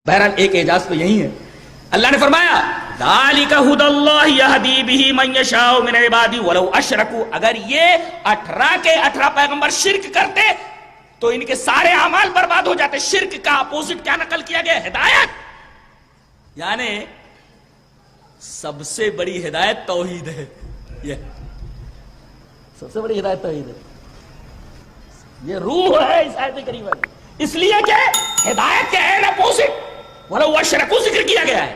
بہرحال ایک اعجاز تو یہی ہے، اللہ نے فرمایا ذالک ھدی اللہ یہدی بہ من یشاء من عبادہ ولو اشرکوا، اگر یہ 18 کے 18 پیغمبر شرک کرتے تو ان کے سارے اعمال برباد ہو جاتے۔ شرک کا اپوزٹ کیا نقل کیا گیا؟ ہدایت، یعنی سب سے بڑی ہدایت توحید ہے، یہ سب سے بڑی ہدایت توحید ہے، یہ روح ہے اس آیت کریمہ کی، اس لیے کہ ہدایت کے عین اپوزٹ وَلَوْ أَشْرَكُوا ذکر کیا گیا ہے۔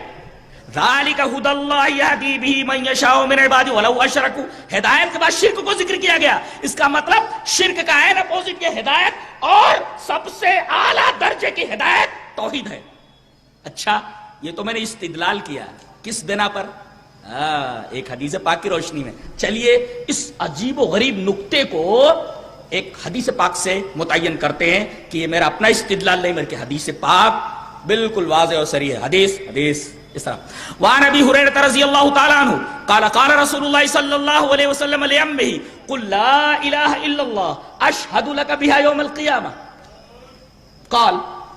ذَلِكَ هُدَى اللَّهِ يَهْدِي بِهِ مَن يَشَاءُ مِنْ عِبَادِهِ وَلَوْ أَشْرَكُوا، ہدایت کے بعد شرک کو ذکر کیا گیا، اس کا مطلب شرک کا عین اپوزٹ یہ ہدایت اور سب سے اعلیٰ درجے کی ہدایت توحید ہے۔ اچھا، یہ تو میں نے استدلال کیا، کس بنا پر؟ ایک حدیث پاک کی روشنی میں۔ چلیے اس عجیب و غریب نکتے کو ایک حدیث پاک سے متعین کرتے ہیں کہ یہ میرا اپنا استدلال نہیں بلکہ حدیث پاک بالکل واضح اور صریح ہے۔ حدیث اس طرح وعن ابی ہریرہ رضی اللہ تعالی عنہ قال قال رسول اللہ صلی اللہ علیہ وسلم لعمہ قل لا الہ الا اللہ اشہد لک بها یوم القیامہ قال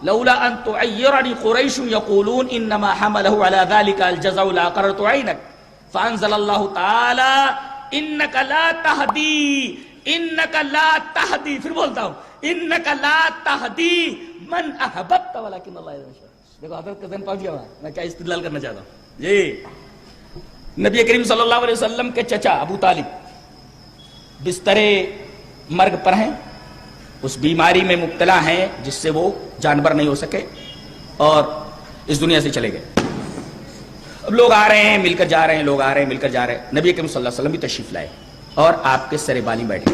لولا ان تعیرنی قریش یقولون انما حملہ علی ذلك الجزع لاقررت عینک فانزل اللہ تعالی انک لا تہدی انک لا تہدی، پھر بولتا ہوں انک لا تہدی من احببت ولکن اللہ یہدی من یشاء۔ دیکھو حضرت کا ذہن پہنچ گیا میں کیا استدلال کرنا چاہتا ہوں جی۔ نبی کریم صلی اللہ علیہ وسلم کے چچا ابو طالب بستر مرگ پر ہیں، اس بیماری میں مبتلا ہیں جس سے وہ جانور نہیں ہو سکے اور اس دنیا سے چلے گئے۔ اب لوگ آ رہے ہیں مل کر جا رہے ہیں، لوگ آ رہے ہیں مل کر جا رہے ہیں، نبی کریم صلی اللہ علیہ وسلم بھی تشریف لائے اور آپ کے سر بالی بیٹھے،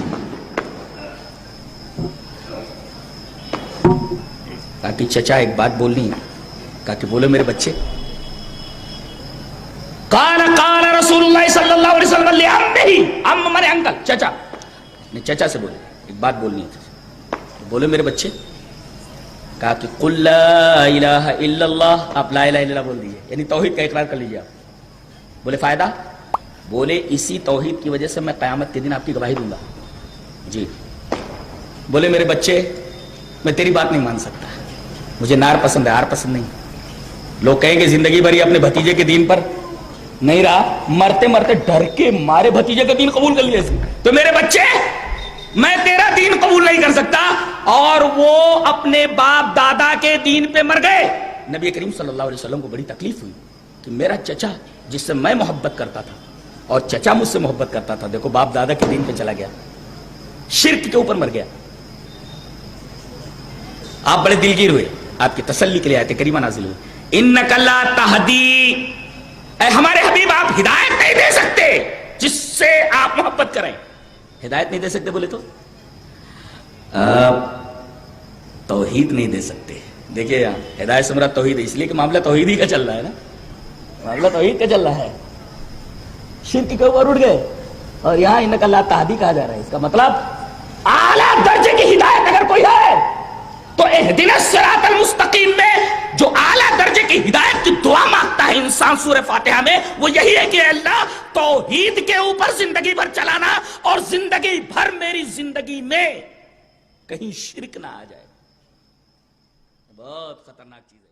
کہا کہ چچا ایک بات بولنی ہے، کہا کہ بولو میرے بچے۔ قال قال رسول اللہ صلی اللہ علیہ وسلم لعمہ، ام مانے انکل، چچا نے چچا سے بولے ایک بات بولنی ہے، بولو میرے بچے۔ کہا کہ قل لا الہ الا اللہ، آپ لا الہ الا اللہ بول دیجئے، یعنی توحید کا اقرار کر لیجئے آپ۔ بولے فائدہ؟ بولے اسی توحید کی وجہ سے میں قیامت کے دن آپ کی گواہی دوں گا جی۔ بولے میرے بچے میں تیری بات نہیں مان سکتا، مجھے نار پسند ہے، آر پسند نہیں۔ لوگ کہیں گے زندگی بھر اپنے بھتیجے کے دین پر نہیں رہا، مرتے مرتے ڈر کے مارے بھتیجے کا دین قبول کر لیا، تو میرے بچے میں تیرا دین قبول نہیں کر سکتا، اور وہ اپنے باپ دادا کے دین پہ مر گئے۔ نبی کریم صلی اللہ علیہ وسلم کو بڑی تکلیف ہوئی کہ میرا چچا جس سے میں محبت کرتا تھا اور چچا مجھ سے محبت کرتا تھا، دیکھو باپ دادا کے دین پہ چلا گیا، شرک کے اوپر مر گیا۔ آپ بڑے دلگیر ہوئے، آپ کی تسلی کے لیے آیت کریمہ نازل ہوئی، انک لا تہدی، اے ہمارے حبیب آپ ہدایت نہیں دے سکتے جس سے آپ محبت کریں، ہدایت نہیں دے سکتے۔ بولے تو توحید نہیں دے سکتے۔ دیکھیے ہدایت سے مراد توحید ہے، اس لیے کہ معاملہ توحید ہی کا چل رہا ہے نا، معاملہ توحید کا چل رہا ہے، شرک کے اوپر اٹھ گئے اور یہاں انک لا تہدی کہا جا رہا ہے۔ اس کا مطلب اعلیٰ درجے کی ہدایت اگر کوئی ہے تو اہدنا الصراط المستقیم میں جو اعلیٰ درجے کی ہدایت کی دعا مانگتا ہے انسان سورہ فاتحہ میں، وہ یہی ہے کہ اللہ توحید کے اوپر زندگی بھر چلانا اور زندگی بھر میری زندگی میں کہیں شرک نہ آ جائے۔ بہت خطرناک چیز ہے۔